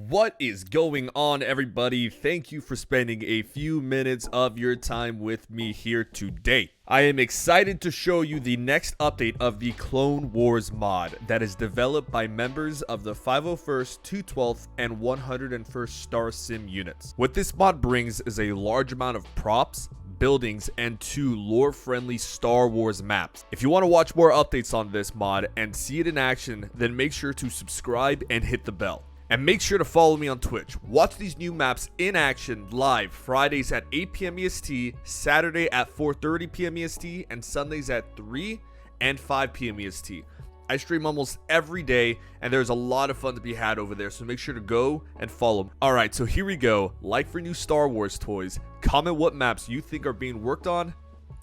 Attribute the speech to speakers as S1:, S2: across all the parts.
S1: What is going on, everybody? Thank you for spending a few minutes of your time with me here today. I am excited to show you the next update of the Clone Wars mod that is developed by members of the 501st, 212th, and 101st Star Sim units. What this mod brings is a large amount of props, buildings, and 2 lore-friendly Star Wars maps. If you want to watch more updates on this mod and see it in action, then make sure to subscribe and hit the bell. And make sure to follow me on Twitch. Watch these new maps in action live Fridays at 8 p.m. EST, Saturday at 4:30 p.m. EST, and Sundays at 3 and 5 p.m. EST. I stream almost every day, and there's a lot of fun to be had over there, so make sure to go and follow. Alright, so here we go. Like for new Star Wars toys, comment what maps you think are being worked on,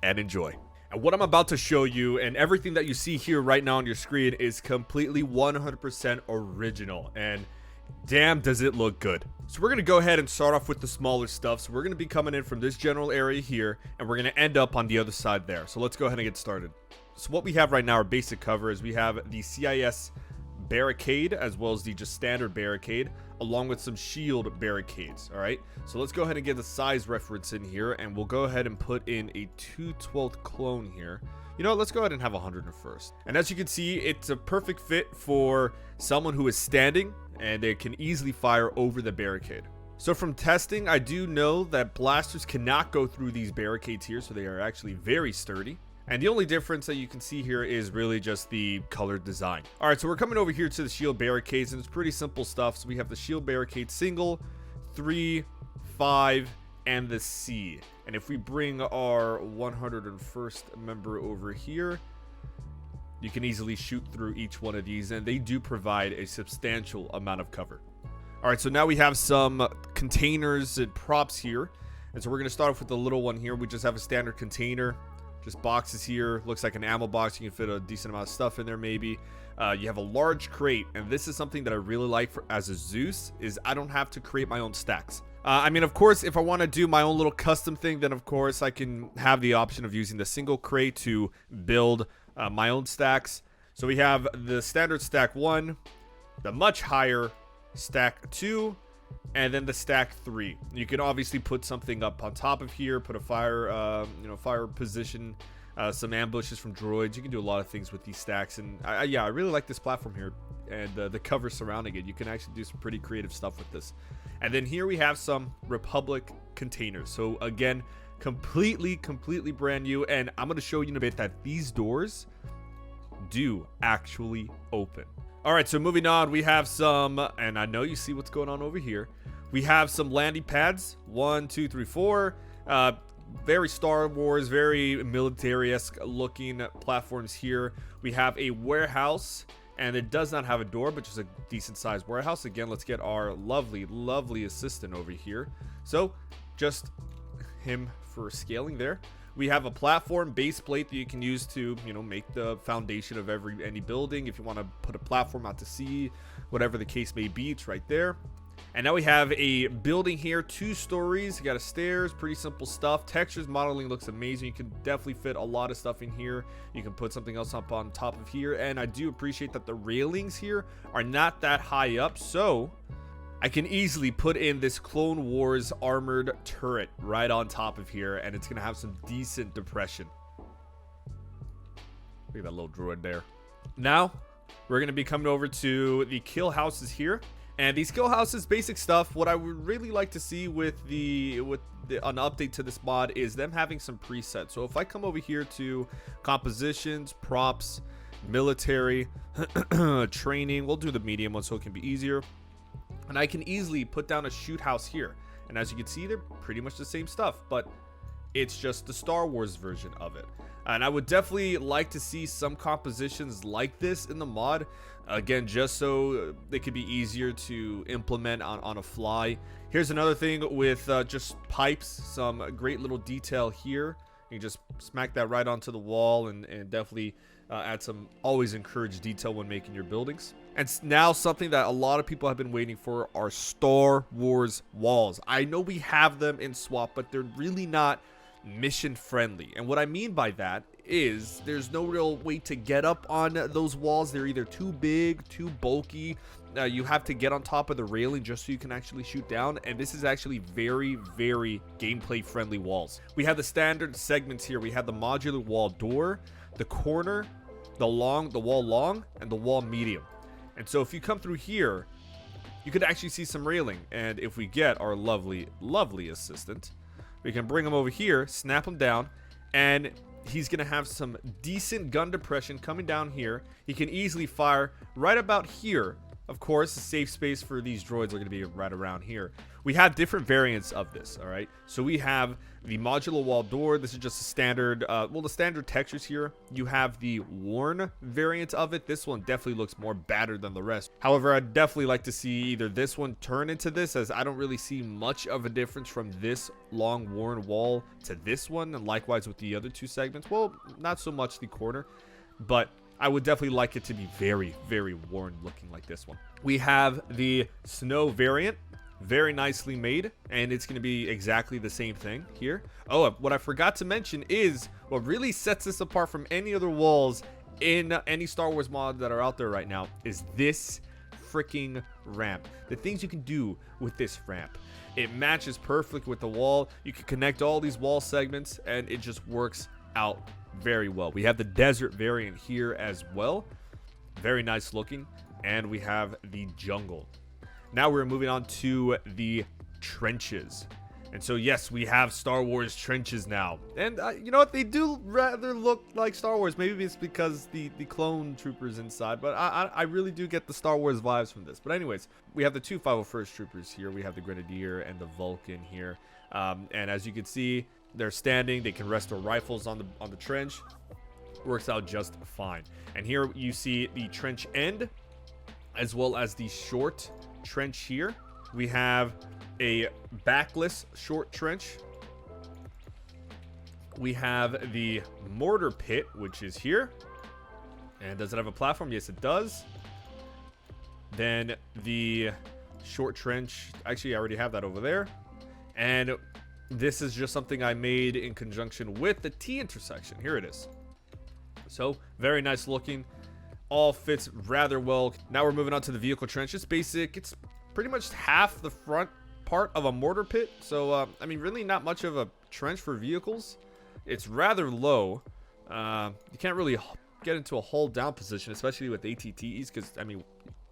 S1: and enjoy. And what I'm about to show you and everything that you see here right now on your screen is completely 100% original, and damn, does it look good. So we're going to go ahead and start off with the smaller stuff. So we're going to be coming in from this general area here, and we're going to end up on the other side there. So let's go ahead and get started. So what we have right now, our basic cover, is we have the CIS barricade, as well as the just standard barricade, along with some shield barricades. All right, so let's go ahead and get the size reference in here, and we'll go ahead and put in a 212th clone here. You know, let's go ahead and have 101st. And as you can see, it's a perfect fit for someone who is standing, and they can easily fire over the barricade. So from testing, I do know that blasters cannot go through these barricades here, so they are actually very sturdy. And the only difference that you can see here is really just the colored design. All right, so we're coming over here to the shield barricades, and it's pretty simple stuff. So we have the shield barricade single, 3, 5, and the C. And if we bring our 101st member over here, you can easily shoot through each one of these, and they do provide a substantial amount of cover. All right, so now we have some containers and props here. And so we're going to start off with the little one here. We just have a standard container, just boxes here. Looks like an ammo box. You can fit a decent amount of stuff in there maybe. You have a large crate, and this is something that I really like as a Zeus, is I don't have to create my own stacks. I mean, of course, if I want to do my own little custom thing, then of course I can have the option of using the single crate to build my own stacks. So we have the standard stack 1, the much higher stack 2, and then the stack 3. You can obviously put something up on top of here, put a fire, fire position, some ambushes from droids. You can do a lot of things with these stacks, and yeah, I really like this platform here, and the cover surrounding it. You can actually do some pretty creative stuff with this. And then here we have some Republic containers. So again, completely brand new, and I'm going to show you in a bit that these doors do actually open. All right, so moving on, we have some, and I know you see what's going on over here. We have some landing pads, 1, 2, 3, 4. Very Star Wars, very military-esque looking platforms here. We have a warehouse, and it does not have a door, but just a decent sized warehouse. Again, let's get our lovely assistant over here. So just him for scaling there. We have a platform base plate that you can use to, make the foundation of any building. If you want to put a platform out to sea, whatever the case may be, it's right there. And now we have a building here, 2 stories. You got a stairs, pretty simple stuff. Textures modeling looks amazing. You can definitely fit a lot of stuff in here. You can put something else up on top of here. And I do appreciate that the railings here are not that high up, so I can easily put in this Clone Wars armored turret right on top of here, and it's going to have some decent depression. Look at that little droid there. Now, we're going to be coming over to the kill houses here. And these kill houses, basic stuff. What I would really like to see with an update to this mod is them having some presets. So if I come over here to compositions, props, military, training, we'll do the medium one so it can be easier. And I can easily put down a shoot house here. And as you can see, they're pretty much the same stuff, but it's just the Star Wars version of it. And I would definitely like to see some compositions like this in the mod. Again, just so they could be easier to implement on a fly. Here's another thing with just pipes. Some great little detail here. You can just smack that right onto the wall and definitely add some, always encourage detail when making your buildings. And now something that a lot of people have been waiting for are Star Wars walls. I know we have them in SWAP, but they're really not mission friendly. And what I mean by that is there's no real way to get up on those walls. They're either too big, too bulky, you have to get on top of the railing just so you can actually shoot down, and this is actually very, very gameplay friendly walls. We have the standard segments here. We have the modular wall door, the corner, the wall long, and the wall medium. And so if you come through here, you could actually see some railing, and if we get our lovely assistant, we can bring him over here, snap him down, and he's gonna have some decent gun depression coming down here. He can easily fire right about here. Of course, the safe space for these droids are going to be right around here. We have different variants of this, all right? So we have the modular wall door. This is just a standard, the standard textures here. You have the worn variant of it. This one definitely looks more battered than the rest. However, I'd definitely like to see either this one turn into this, as I don't really see much of a difference from this long worn wall to this one, and likewise with the other two segments. Well, not so much the corner, but I would definitely like it to be very, very worn looking like this one. We have the snow variant, very nicely made, and it's going to be exactly the same thing here. Oh, what I forgot to mention is what really sets this apart from any other walls in any Star Wars mod that are out there right now is this freaking ramp. The things you can do with this ramp. It matches perfect with the wall. You can connect all these wall segments, and it just works out very well. We have the desert variant here as well, very nice looking, and we have the jungle. Now we're moving on to the trenches, and so yes, we have Star Wars trenches now, and you know what, they do rather look like Star Wars. Maybe it's because the clone troopers inside, but I really do get the Star Wars vibes from this. But anyways, we have the two 501st troopers here. We have the Grenadier and the Vulcan here, and as you can see, they're standing. They can rest their rifles on the trench. Works out just fine. And here you see the trench end as well as the short trench here. We have a backless short trench. We have the mortar pit, which is here. And does it have a platform? Yes, it does. Then the short trench. Actually, I already have that over there. And this is just something I made in conjunction with the T intersection. Here it is. So, very nice looking. All fits rather well. Now we're moving on to the vehicle trench. It's basic. It's pretty much half the front part of a mortar pit. So, I mean, really not much of a trench for vehicles. It's rather low. You can't really get into a hold down position, especially with ATTs, because, I mean,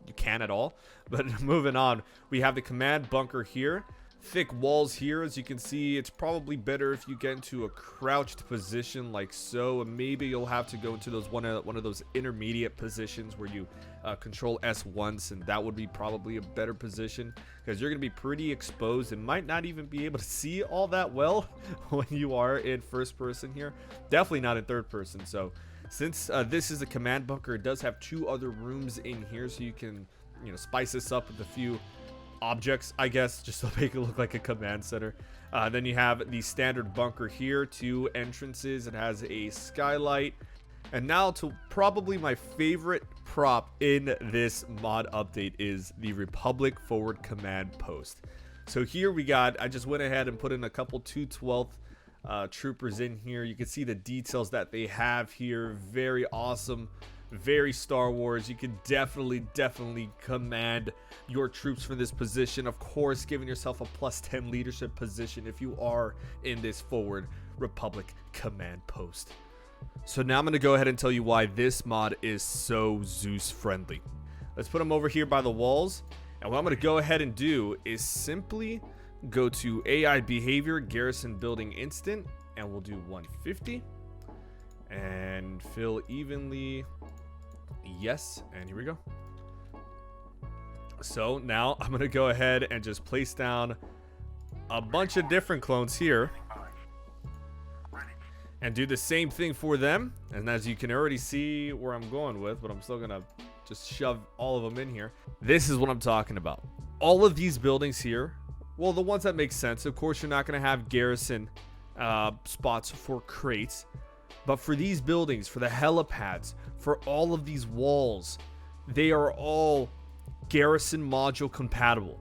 S1: you can at all. But moving on, we have the command bunker here. Thick walls here. As you can see, it's probably better if you get into a crouched position like so, and maybe you'll have to go into those one of those intermediate positions where you control S once, and that would be probably a better position because you're going to be pretty exposed and might not even be able to see all that well when you are in first person here. Definitely not in third person. So since this is a command bunker, it does have two other rooms in here, so you can, you know, spice this up with a few objects, I guess, just to make it look like a command center. Then you have the standard bunker here, two entrances. It has a skylight. And now to probably my favorite prop in this mod update is the Republic forward command post. So here we got, I just went ahead and put in a couple 212th troopers in here. You can see the details that they have here. Very awesome. Very Star Wars. You can definitely command your troops from this position. Of course, giving yourself a +10 leadership position if you are in this forward Republic command post. So now I'm going to go ahead and tell you why this mod is so Zeus friendly. Let's put them over here by the walls. And what I'm going to go ahead and do is simply go to AI behavior, garrison building instant, and we'll do 150 and fill evenly. Yes, and here we go. So now I'm gonna go ahead and just place down a bunch of different clones here and do the same thing for them. And as you can already see where I'm going with, but I'm still gonna just shove all of them in here. This is what I'm talking about. All of these buildings here, well, the ones that make sense, of course, you're not gonna have garrison spots for crates. But for these buildings, for the helipads, for all of these walls, they are all garrison module compatible.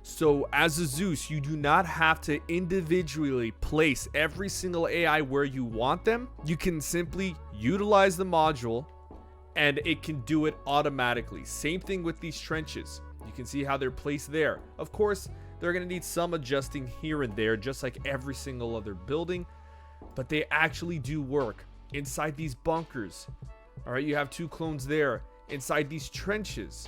S1: So as a Zeus, you do not have to individually place every single AI where you want them. You can simply utilize the module and it can do it automatically. Same thing with these trenches. You can see how they're placed there. Of course, they're going to need some adjusting here and there, just like every single other building, but they actually do work. Inside these bunkers, all right, you have 2 clones there. Inside these trenches,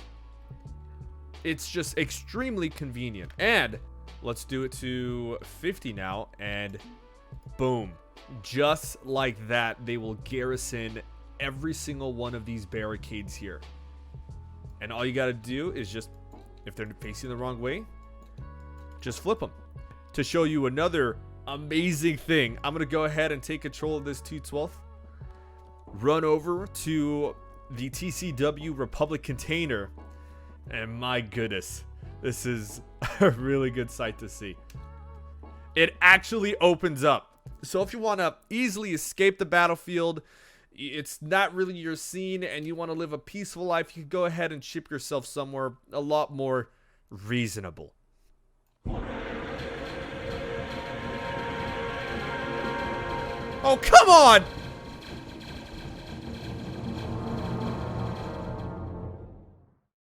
S1: it's just extremely convenient. And let's do it to 50 now, and boom, just like that, they will garrison every single one of these barricades here. And all you got to do is just, if they're facing the wrong way, just flip them. To show you another amazing thing, I'm going to go ahead and take control of this 212th, run over to the TCW Republic container, and my goodness, this is a really good sight to see. It actually opens up. So if you want to easily escape the battlefield, it's not really your scene, and you want to live a peaceful life, you can go ahead and ship yourself somewhere a lot more reasonable. Oh, come on!